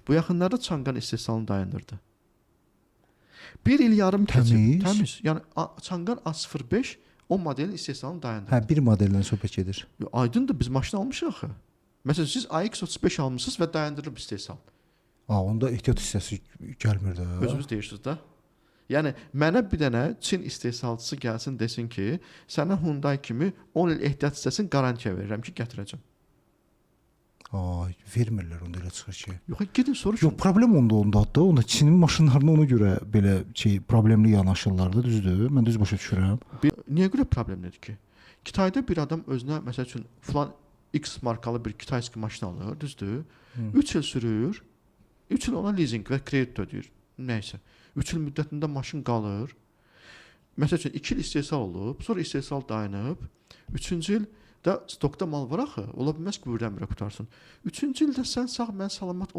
Bu yaxınlarda Çanqan istehsalını dayandırdı. Bir il yarım keçib. Təmiz. Yəni Çanqan A05 o modelin istehsalını dayandırdı. Hə, bir modeldən söhbət gedir. Aydındır, biz maşın almışıq axı. Məsələn, siz AX35 almışsınız və dayandırılıb istehsal. Onda ehtiyat hissəsi gəlmir də. Özünüz deyirsiniz də. Yəni mənə bir dənə Çin istehsalçısı gəlsin desin ki, sənə Hyundai kimi 10 il ehtiyat hissəsini garantiya verirəm ki, gətirəcəm. Vermirlər onda elə çıxır ki. Yox, gedin soruşun. Yox, problem ondadır da. Onda Çinin maşınlarına ona görə belə problemli yanaşırlar da, düzdür? Mən düz başa düşürəm. Niyə görə problemlidir ki? Kitayda bir adam özünə məsəl üçün falan X markalı bir kitayski maşın alır, düzdür? 3 il sürür. 3 il ona leasing və kredit ödəyir. Nəysə. 3 il müddətində maşın qalır. Məsəl üçün 2 il istehsal olub, sonra istehsal dayanıb. 3-cü il də stokda mal var axı. Ola bilməz ki, birdən-birə qutarsın. 3-cü ildə sən sağ, mən salamat